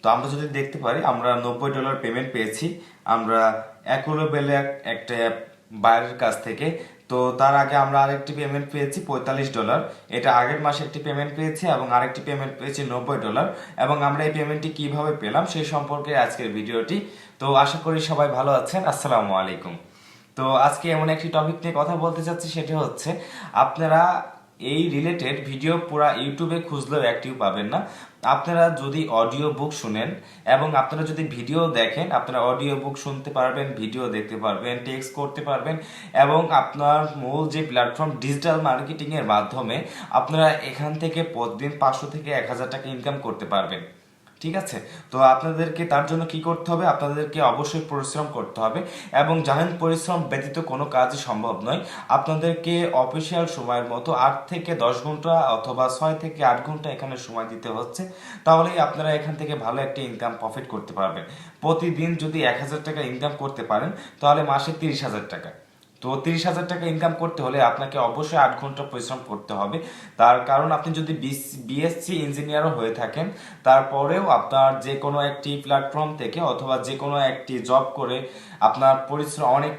তো আমরা যদি দেখতে পারি আমরা $90 পেমেন্ট পেয়েছি আমরা অ্যাকুলোবেলে একটা বাইরের কাছ থেকে। তো তার আগে আমরা আরেকটি পেমেন্ট পেয়েছি $45, এটা আগের মাসে একটি পেমেন্ট পেয়েছি এবং আরেকটি পেমেন্ট পেয়েছি $90। এবং আমরা এই পেমেন্টটি কিভাবে পেলাম সেই সম্পর্কে আজকের ভিডিওটি। তো আশা করি সবাই ভালো আছেন। আসসালামু আলাইকুম। তো আজকে এমন একটি টপিক নিয়ে কথা বলতে চাচ্ছি, সেটি হচ্ছে আপনারা এই রিলেটেড ভিডিও পুরা ইউটিউবে খুঁজলেও একটিও পাবেন না। আপনারা যদি অডিও বুক শুনেন এবং আপনারা যদি ভিডিও দেখেন, আপনারা অডিও বুক শুনতে পারবেন, ভিডিও দেখতে পারবেন, টেক্সট করতে পারবেন এবং আপনার মূল যে প্ল্যাটফর্ম ডিজিটাল মার্কেটিং এর মাধ্যমে আপনারা এখান থেকে প্রতিদিন 500 থেকে 1000 টাকা ইনকাম করতে পারবেন। ঠিক আছে। তো আপনাদেরকে তার জন্য কি করতে হবে, আপনাদেরকে অবশ্যই পরিশ্রম করতে হবে এবং জানেন পরিশ্রম ব্যতীত কোনো কাজই সম্ভব নয়। আপনাদেরকে অফিসিয়াল সময়ের মতো 8 থেকে 10 ঘন্টা অথবা 6 থেকে 8 ঘন্টা এখানে সময় দিতে হচ্ছে, তাহলেই আপনারা এখান থেকে ভালো একটা ইনকাম প্রফিট করতে পারবেন। প্রতিদিন যদি 1000 টাকা ইনকাম করতে পারেন তাহলে মাসে 30,000 টাকা। তো 30,000 টাকা ইনকাম করতে হলে আপনাকে অবশ্যই 8 ঘন্টা পরিশ্রম করতে হবে। তার কারণ আপনি যদি বিএসসি ইঞ্জিনিয়ারও হয়ে থাকেন, তারপরেও আপনার যে কোনো একটি প্ল্যাটফর্ম থেকে অথবা যে কোনো একটি জব করে আপনার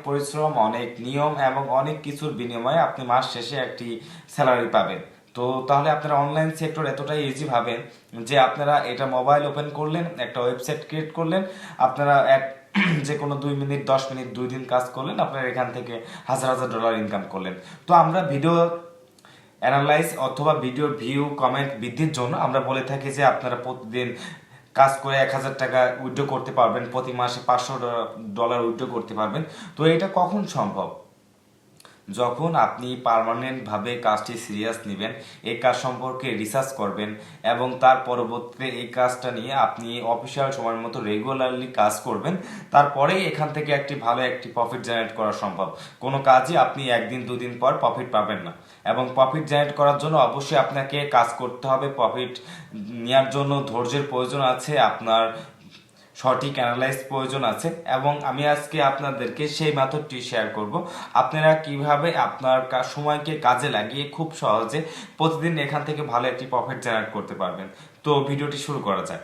পরিশ্রম অনেক নিয়ম এবং অনেক কিছুর বিনিময়ে আপনি মাস শেষে একটি স্যালারি পাবেন। তো তাহলে আপনারা অনলাইন সেক্টর এতটাই ইজি ভাবেন যে আপনারা এটা মোবাইল ওপেন করলেন, একটা ওয়েবসাইট ক্রিয়েট করলেন, আপনারা যে কোনো 2 মিনিট 10 মিনিট 2 দিন কাজ করলেন, আপনারা এখান থেকে হাজার হাজার ডলার ইনকাম করলেন। তো আমরা ভিডিও অ্যানালাইজ অথবা ভিডিও ভিউ কমেন্ট বৃদ্ধির জন্য আমরা বলে থাকি যে আপনারা প্রতিদিন কাজ করে 1000 টাকা উইথড্র করতে পারবেন, প্রতি মাসে $500 উইথড্র করতে পারবেন। তো এটা কখন সম্ভব? যখন আপনি পার্মানেন্ট ভাবে কাজটি সিরিয়াস নেবেন, এই কাজ সম্পর্কে রিসার্চ করবেন এবং তার পরবর্তীতে এই কাজটা নিয়ে আপনি অফিসিয়াল সময়ের মতো রেগুলারলি কাজ করবেন, তারপরেই এখান থেকে একটি ভালো একটি প্রফিট জেনারেট করা সম্ভব। কোনো কাজই আপনি একদিন দুদিন পর প্রফিট পাবেন না এবং প্রফিট জেনারেট করার জন্য অবশ্যই আপনাকে কাজ করতে হবে। প্রফিট নেওয়ার জন্য ধৈর্যের প্রয়োজন আছে, আপনার সঠিক অ্যানালাইজ প্রয়োজন আছে এবং আমি আজকে আপনাদেরকে সেই মেথডটি শেয়ার করব আপনারা কিভাবে আপনার সময়কে কাজে লাগিয়ে খুব সহজে প্রতিদিন এখান থেকে ভালো একটি প্রফিট জেনারেট করতে পারবেন। তো ভিডিওটি শুরু করা যাক।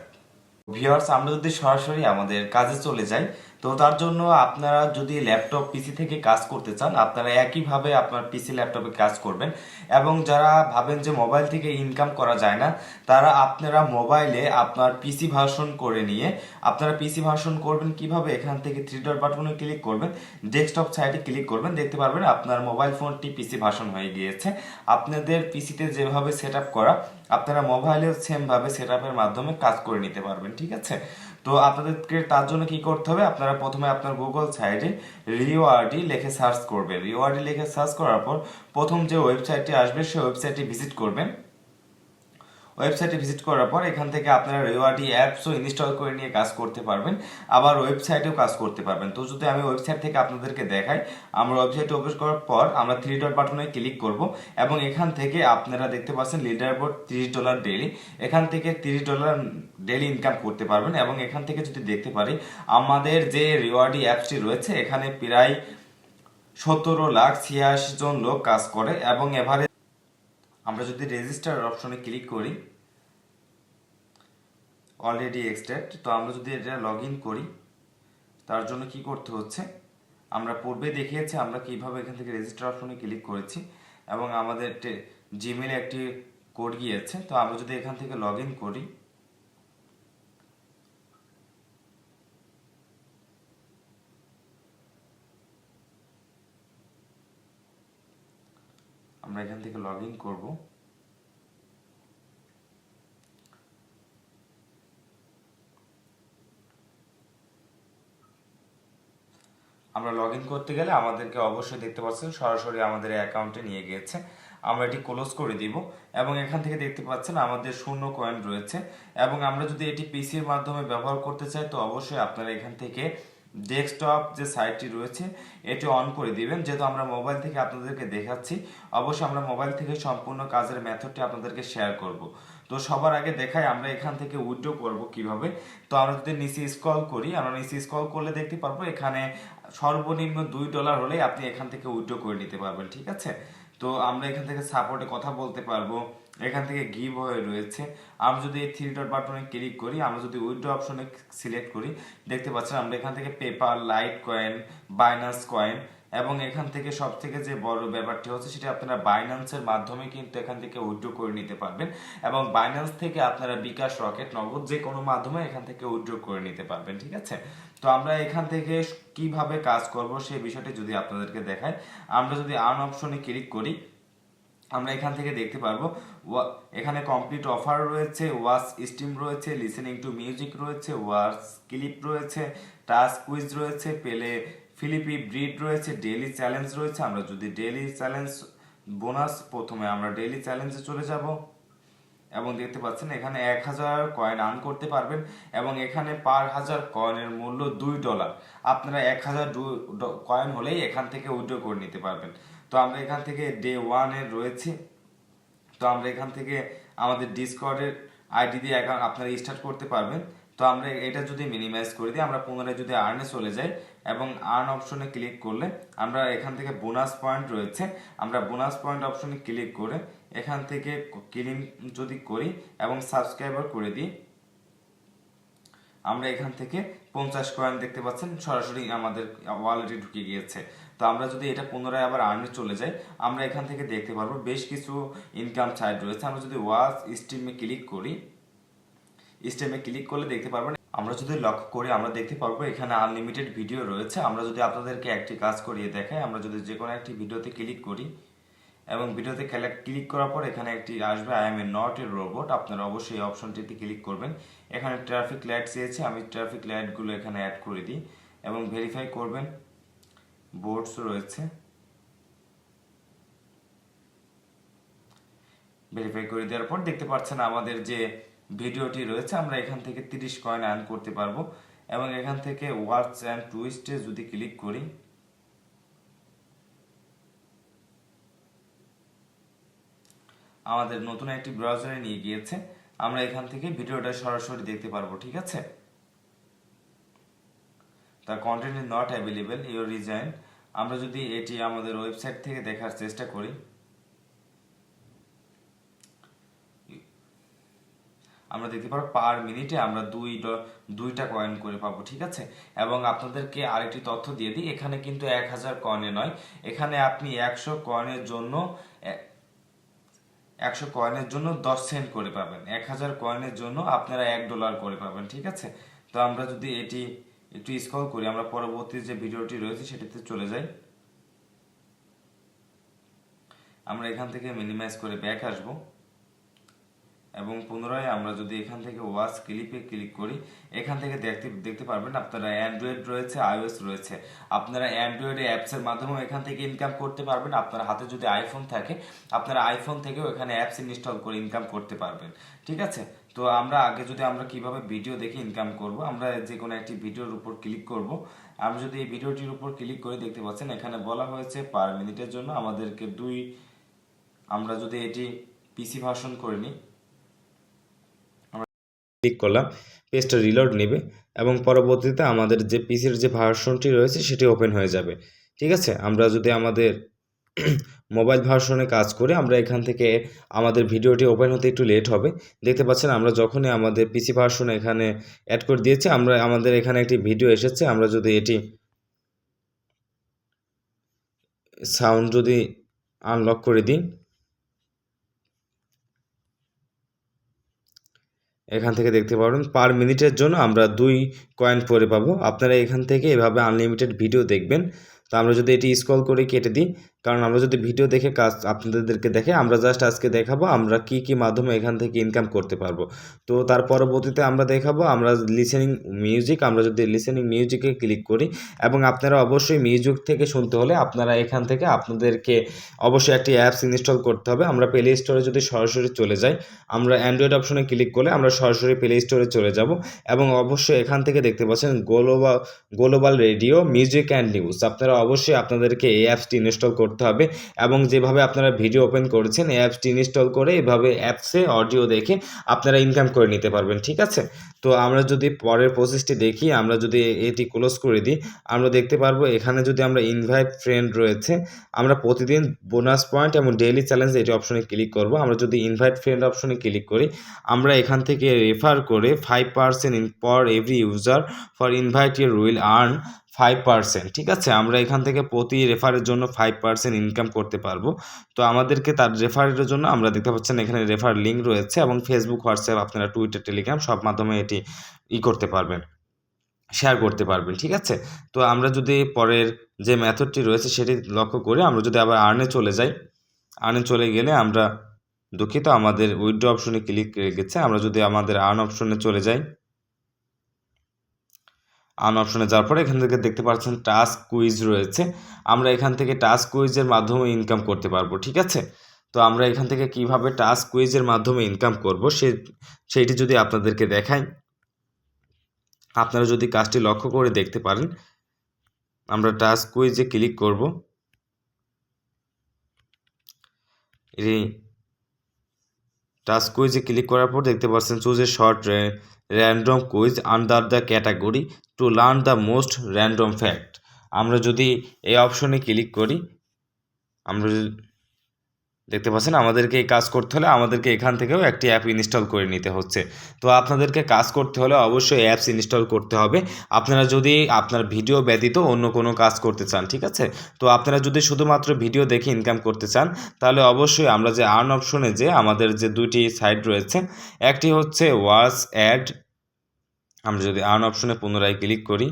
ভিউয়ার্স, আমরা যদি সরাসরি আমাদের কাজে চলে যাই, তো তার জন্য আপনারা যদি ল্যাপটপ পিসি থেকে কাজ করতে চান, আপনারা একইভাবে আপনার পিসি ল্যাপটপে কাজ করবেন। এবং যারা ভাবেন যে মোবাইল থেকে ইনকাম করা যায় না, তারা আপনারা মোবাইলে আপনার পিসি ভার্সন করে নিয়ে আপনারা পিসি ভার্সন করবেন কিভাবে, এখান থেকে থ্রি ডট বাটনে ক্লিক করবেন, ডেস্কটপ সাইটে ক্লিক করবেন, দেখতে পারবেন আপনার মোবাইল ফোনটি পিসি ভার্সন হয়ে গিয়েছে। আপনাদের পিসিতে যেভাবে সেট আপ করা, আপনারা মোবাইলেও সেম ভাবে সেট আপের মাধ্যমে কাজ করে নিতে পারবেন। ঠিক আছে। তো আপনাদেরকে তার জন্য কি করতে হবে, আপনারা প্রথমে আপনার গুগল সাইটে রিওআরডি লিখে সার্চ করবেন। রিওআরডি লিখে সার্চ করার পর প্রথম যে ওয়েবসাইটটি আসবে সেই ওয়েবসাইটটি ভিজিট করবেন। ওয়েবসাইটে ভিজিট করার পর এখান থেকে আপনারা রিওয়ার্ডি অ্যাপসও ইনস্টল করে নিয়ে কাজ করতে পারবেন, আবার ওয়েবসাইটেও কাজ করতে পারবেন। তো যদি আমি ওয়েবসাইট থেকে আপনাদেরকে দেখাই, আমরা ওয়েবসাইটে ওপেন করার পর আমরা থ্রি ডট বাটনে ক্লিক করব এবং এখান থেকে আপনারা দেখতে পাচ্ছেন লিডার বোর্ড $30 ডেইলি। এখান থেকে $30 ডেইলি ইনকাম করতে পারবেন এবং এখান থেকে যদি দেখতে পারি আমাদের যে রিওয়ার্ডি অ্যাপসটি রয়েছে, এখানে প্রায় 17,86,000 জন লোক কাজ করে এবং এভারেজ আমরা যদি রেজিস্টার অপশনে ক্লিক করি, অলরেডি এক্সটেড, তো আমরা যদি এটা লগ ইন করি, তার জন্য কি করতে হচ্ছে, আমরা পূর্বে দেখিয়েছি আমরা কিভাবে এখান থেকে রেজিস্টার অপশনে ক্লিক করেছি এবং আমাদের জিমেলে একটি কোড গিয়েছে। তো আমরা যদি এখান থেকে লগ ইন করি, আমরা এখান থেকে লগ ইন করবো। আমরা লগ ইন করতে গেলে আমাদেরকে অবশ্যই দেখতে পাচ্ছেন সরাসরি আমাদের অ্যাকাউন্টে নিয়ে গিয়েছে। আমরা এটি ক্লোজ করে দিব এবং এখান থেকে দেখতে পাচ্ছেন আমাদের 0 কয়েন রয়েছে এবং আমরা যদি এটি পিসির মাধ্যমে ব্যবহার করতে চাই, তো অবশ্যই আপনারা এখান থেকে ডেস্কটপ যে সাইটটি রয়েছে এটি অন করে দিবেন। যেহেতু আমরা মোবাইল থেকে আপনাদেরকে দেখাচ্ছি, অবশ্যই আমরা মোবাইল থেকে সম্পূর্ণ কাজের মেথডটি আপনাদেরকে শেয়ার করব। তো সবার আগে দেখাই আমরা এখান থেকে উইথড্র করব কিভাবে। তো আমরা যদি নিচে স্ক্রল করি, আমরা নিচে স্ক্রল করলে দেখতে পারবো এখানে সর্বনিম্ন $2 হলে আপনি এখান থেকে উইথড্র করে নিতে পারবেন। ঠিক আছে। তো আমরা এখান থেকে সাপোর্টে কথা বলতে পারবো, এখান থেকে গিভ অ্যাওয়ে রয়েছে। আমরা যদি এই থ্রি ডট বাটনে ক্লিক করি, আমরা যদি উইথড্র অপশনে সিলেক্ট করি, দেখতে পাচ্ছেন আমরা এখান থেকে paper, light coin, Binance coin, এবং এখান থেকে সব থেকে যে বড় ব্যাপারটি হচ্ছে সেটা আপনারা বাইন্যান্সের মাধ্যমে কিন্তু এখান থেকে উইথড্র করে নিতে পারবেন, এবং বাইন্যান্স থেকে আপনারা বিকাশ, রকেট, নগদ যে কোনো মাধ্যমে এখান থেকে উইথড্র করে নিতে পারবেন। ঠিক আছে, তো আমরা এখান থেকে কিভাবে কাজ করব সেই বিষয়টি যদি আপনাদেরকে দেখাই, আমরা যদি আর্ন অপশনে ক্লিক করি, আমরা এখান থেকে দেখতে পারবো এখানে কমপ্লিট অফার রয়েছে, ওয়াচ স্ট্রিম রয়েছে, লিসেনিং টু মিউজিক রয়েছে, ওয়াচ ক্লিপ রয়েছে, টাস্ক কুইজ রয়েছে, পেলে ফিলিপি ব্রিড রয়েছে, ডেইলি চ্যালেঞ্জ রয়েছে। আমরা যদি ডেইলি চ্যালেঞ্জ বোনাস, প্রথমে আমরা ডেইলি চ্যালেঞ্জে চলে যাব, এবং দেখতে পাচ্ছেন এখানে 1000 কয়েন আর্ন করতে পারবেন, এবং এখানে পার 1000 কয়েনের মূল্য $2। আপনারা 1000 কয়েন হলেই এখান থেকে উইথড্র করে নিতে পারবেন। তো আমরা এখান থেকে ডে 1 এর রয়েছে, তো আমরা এখান থেকে আমাদের ডিসকর্ডের আইডি দিয়ে অ্যাকাউন্ট আপনারা স্টার্ট করতে পারবেন। তো আমরা এটা যদি মিনিমাইজ করে দিই, আমরা পুনরায় যদি আর্নে চলে যাই এবং আর্ন অপশনে ক্লিক করলে আমরা এখান থেকে বোনাস পয়েন্ট রয়েছে, আমরা বোনাস পয়েন্ট অপশনে ক্লিক করে এখান থেকে ক্লেম যদি করি এবং সাবস্ক্রাইবার করে দিই, আমরা এখান থেকে 50 কয়েন দেখতে পাচ্ছেন সরাসরি আমাদের ওয়ালেটে ঢুকে গিয়েছে। তো আমরা যদি এটা পুনরায় আবার আর্নে চলে যাই, আমরা এখান থেকে দেখতে পারবো বেশ কিছু ইনকাম সাইট রয়েছে। আমরা যদি ওয়াচ স্ট্রিমে ক্লিক করি, স্ট্রিমে ক্লিক করলে দেখতে পারবেন, আমরা যদি লক্ষ্য করি আমরা দেখতে পারবো এখানে আনলিমিটেড ভিডিও রয়েছে। আমরা যদি আপনাদেরকে একটি কাজ করিয়ে দেখাই, আমরা যদি যে কোনো একটি ভিডিওতে ক্লিক করি এবং ভিডিওতে ক্লিক করার পর এখানে একটি আসবে I M A not a robot, আপনারা অবশ্যই এই অপশনটিতে ক্লিক করবেন। এখানে ট্রাফিক লাইট চেয়েছে, আমি ট্রাফিক লাইটগুলো এখানে অ্যাড করে দিই এবং ভেরিফাই করবেন। বোর্ডস রয়েছে, ভেরিফাই করে দেওয়ার পর দেখতে পাচ্ছেন আমাদের যে ভিডিওটি রয়েছে, আমরা এখান থেকে 30 কয়েন আর্ন করতে পারবো। এবং এখান থেকে ওয়াচ অ্যান্ড টুইস্টে যদি ক্লিক করি, আমাদের নতুন একটি ব্রাউজারে নিয়ে গিয়েছে, আমরা এখান থেকে ভিডিওটা সরাসরি দেখতে পারবো। ঠিক আছে, the content is not available, your resign. আমরা যদি এটি আমাদের ওয়েবসাইট থেকে দেখার চেষ্টা করি, আমরা দেখতে পারবো পার মিনিটে আমরা দুইটা কয়েন করে পাবো। ঠিক আছে, এবং আপনাদেরকে আরেকটি তথ্য দিয়ে দিই, এখানে কিন্তু 1000 কয়েনে নয়, এখানে আপনি 100 কয়েনের জন্য 10 সেন্ট করে পাবেন, 1000 কয়েনের জন্য আপনারা $1 করে পাবেন। ঠিক আছে, তো আমরা যদি এটি একটু স্ক্রল করি, আমরা পরবর্তী যে ভিডিওটি রয়েছে সেটিতে চলে যাই, আমরা এখান থেকে মিনিমাইজ করে ব্যাক আসবো এবং পুনরায় আমরা যদি এখান থেকে ওয়াচ ক্লিপে ক্লিক করি, এখান থেকে দেখতে পারবেন আপনারা অ্যান্ড্রয়েড রয়েছে, আইওএস রয়েছে। আপনারা অ্যান্ড্রয়েডে অ্যাপসের মাধ্যমেও এখান থেকে ইনকাম করতে পারবেন। আপনার হাতে যদি আইফোন থাকে, আপনারা আইফোন থেকেও এখানে অ্যাপস ইনস্টল করে ইনকাম করতে পারবেন। ঠিক আছে, তো আমরা আগে যদি আমরা কিভাবে ভিডিও দেখে ইনকাম করব, আমরা যে কোনো একটি ভিডিওর উপর ক্লিক করব। আমরা যদি এই ভিডিওটির উপর ক্লিক করে দেখতে পাচ্ছেন এখানে বলা হয়েছে পার মিনিটের জন্য আমাদেরকে আমরা যদি এটি পিসি ভার্সন করে নিই, ক্লিক করলাম, পেজটা রিলোড নেবে এবং পরবর্তীতে আমাদের যে পিসির যে ভার্সনটি রয়েছে সেটি ওপেন হয়ে যাবে। ঠিক আছে, আমরা যদি আমাদের মোবাইল ভার্সনে কাজ করে, আমরা এখান থেকে আমাদের ভিডিওটি ওপেন হতে একটু লেট হবে। দেখতে পাচ্ছেন আমরা যখনই আমাদের পিসি ভার্সন এখানে অ্যাড করে দিয়েছি, আমাদের এখানে একটি ভিডিও এসেছে। আমরা যদি এটি সাউন্ড যদি আনলক করে দিই, এখান থেকে দেখতে পারবেন পার মিনিটের জন্য আমরা 2 কয়েন পরে পাবো। আপনারা এখান থেকে এভাবে আনলিমিটেড ভিডিও দেখবেন। তো আমরা যদি এটি স্ক্রল করে কেটে দিই, কারণ আমরা যদি ভিডিও দেখে কাজ আপনাদেরকে দেখে, আমরা জাস্ট আজকে দেখাবো আমরা কি মাধ্যমে এখান থেকে ইনকাম করতে পারবো। তো তার পরবর্তীতে আমরা দেখাবো আমরা লিসেনিং মিউজিক, আমরা যদি লিসেনিং মিউজিকে ক্লিক করি, এবং আপনারা অবশ্যই মিউজিক থেকে শুনতে হলে আপনারা এখান থেকে আপনাদেরকে অবশ্যই একটি অ্যাপস ইনস্টল করতে হবে। আমরা প্লে স্টোরে যদি সরাসরি চলে যাই, আমরা অ্যান্ড্রয়েড অপশনে ক্লিক করলে আমরা সরাসরি প্লে স্টোরে চলে যাব, এবং অবশ্যই এখান থেকে দেখতে পাচ্ছেন global radio music and news. আপনারা অবশ্যই আপনাদেরকে এই অ্যাপসটি ইনস্টল করতে হবে, এবং যেভাবে আপনারা ভিডিও ওপেন করেছেন এই অ্যাপসটি ইনস্টল করে এভাবে অ্যাপসে অডিও দেখে আপনারা ইনকাম করে নিতে পারবেন। ঠিক আছে, তো আমরা যদি পরের প্রসেসটি দেখি, আমরা যদি এটি ক্লোজ করে দিই, আমরা দেখতে পারবো এখানে যদি আমরা ইনভাইট ফ্রেন্ড রয়েছে, আমরা প্রতিদিন বোনাস পয়েন্ট এবং ডেইলি চ্যালেঞ্জ এটি অপশনে ক্লিক করব। আমরা যদি ইনভাইট ফ্রেন্ড অপশনে ক্লিক করি, আমরা এখান থেকে রেফার করে 5% in for every user for invite your will earn 5%। ঠিক আছে, আমরা এখান থেকে প্রতি রেফারের জন্য 5% ইনকাম করতে পারবো। তো আমাদেরকে তার রেফারের জন্য আমরা দেখতে পাচ্ছেন এখানে রেফার লিঙ্ক রয়েছে, এবং ফেসবুক, হোয়াটসঅ্যাপ, আপনারা টুইটার, টেলিগ্রাম সব মাধ্যমে এটি করতে পারবেন, শেয়ার করতে পারবেন। ঠিক আছে, তো আমরা যদি পরের যে মেথডটি রয়েছে সেটি লক্ষ্য করে আমরা যদি আবার আর্নে চলে যাই, আর্নে চলে গেলে আমরা দুঃখিত আমাদের উইথড্র অপশনে ক্লিক গেছে। আমরা যদি আমাদের আর্ন অপশনে চলে যাই, আর্ন অপশনে যাওয়ার পরে এখান থেকে দেখতে পাচ্ছেন টাস্ক কুইজ রয়েছে, আমরা এখান থেকে টাস্ক কুইজের মাধ্যমে ইনকাম করতে পারবো। ঠিক আছে, তো আমরা এখান থেকে কিভাবে টাস্ক কুইজের মাধ্যমে ইনকাম করব সেইটি যদি আপনাদেরকে দেখাই, আপনারা যদি কাজটি লক্ষ্য করে দেখতে পারেন, আমরা টাস্ক কুইজে ক্লিক করব। এই টাস্ক কুইজে ক্লিক করার পর দেখতে পাচ্ছেন choose a short random quiz under the category to learn the most random fact. আমরা যদি এই অপশনে ক্লিক করি, আমরা দেখতে পাচ্ছেন আমাদেরকে এই কাজ করতে হলে আমাদেরকে এখান থেকেও একটি অ্যাপ ইনস্টল করে নিতে হচ্ছে। তো আপনাদেরকে কাজ করতে হলে অবশ্যই অ্যাপস ইনস্টল করতে হবে, আপনারা যদি আপনার ভিডিও ব্যতীত অন্য কোনো কাজ করতে চান। ঠিক আছে, তো আপনারা যদি শুধুমাত্র ভিডিও দেখে ইনকাম করতে চান, তাহলে অবশ্যই আমরা যে আর্ন অপশনে যে আমাদের যে দুইটি সাইট রয়েছে, একটি হচ্ছে ওয়াচ অ্যাড, আমরা যদি আর্ন অপশনে পুনরায় ক্লিক করি,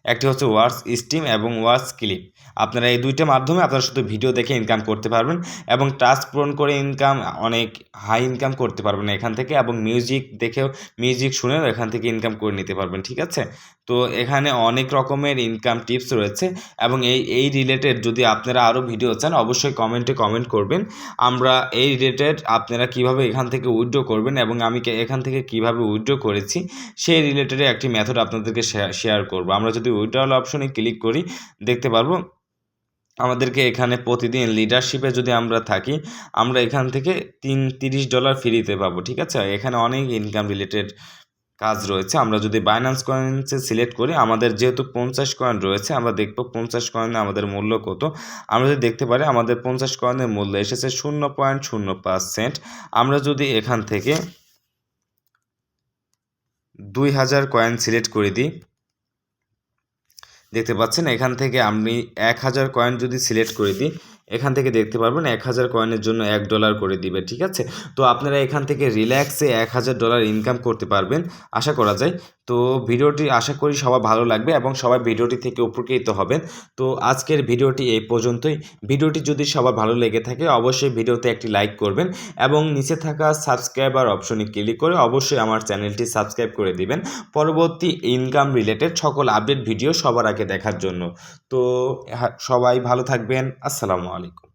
একটি হচ্ছে ওয়াচ স্ট্রিম এবং ওয়াচ ক্লিপ। আপনারা এই দুইটা মাধ্যমে আপনারা শুধু ভিডিও দেখে ইনকাম করতে পারবেন, এবং টাস্ক পূরণ করে ইনকাম অনেক হাই ইনকাম করতে পারবেন এখান থেকে, এবং মিউজিক দেখেও, মিউজিক শুনেও এখান থেকে ইনকাম করে নিতে পারবেন। ঠিক আছে, তো এখানে অনেক রকমের ইনকাম টিপস রয়েছে, এবং এই রিলেটেড যদি আপনারা আরও ভিডিও চান অবশ্যই কমেন্টে কমেন্ট করবেন। আমরা এই রিলেটেড আপনারা কিভাবে এখান থেকে উইথড্র করবেন এবং আমি এখান থেকে কিভাবে উইথড্র করেছি সেই রিলেটেড একটি মেথড আপনাদেরকে শেয়ার করব। আমরা যদি উইথড্রল অপশনে ক্লিক করি, দেখতে পারবো আমাদেরকে এখানে প্রতিদিন লিডারশিপে যদি আমরা থাকি, আমরা এখান থেকে $30 ফ্রিতে পাবো। ঠিক আছে, এখানে অনেক ইনকাম রিলেটেড কাজ রয়েছে। আমরা যদি বাইন্যান্স কয়েন্সে সিলেক্ট করি, আমাদের যেহেতু 50 কয়েন রয়েছে, আমরা দেখব 50 কয়েনে আমাদের মূল্য কত। আমরা যদি দেখতে পারি আমাদের 50 কয়েনের মূল্য এসেছে 0.05 সেন্ট। আমরা যদি এখান থেকে 2000 কয়েন সিলেক্ট করে দিই, দেখতে পাচ্ছেন এখান থেকে আমি 1000 কয়েন যদি সিলেক্ট করে দিই, এখান থেকে দেখতে পারবেন 1000 কয়েনের জন্য $1 করে দিবে। ঠিক আছে, তো আপনারা এখান থেকে রিল্যাক্সে $1000 ইনকাম করতে পারবেন আশা করা যায়। তো ভিডিওটি আশা করি সবার ভালো লাগবে এবং সবাই ভিডিওটি থেকে উপকৃত হবেন। তো আজকের ভিডিওটি এই পর্যন্তই। ভিডিওটি যদি সবার ভালো লেগে থাকে অবশ্যই ভিডিওতে একটি লাইক করবেন, এবং নিচে থাকা সাবস্ক্রাইবার অপশনে ক্লিক করে অবশ্যই আমার চ্যানেলটি সাবস্ক্রাইব করে দিবেন পরবর্তী ইনকাম রিলেটেড সকল আপডেট ভিডিও সবার আগে দেখার জন্য। তো সবাই ভালো থাকবেন। আসসালামু আলাইকুম।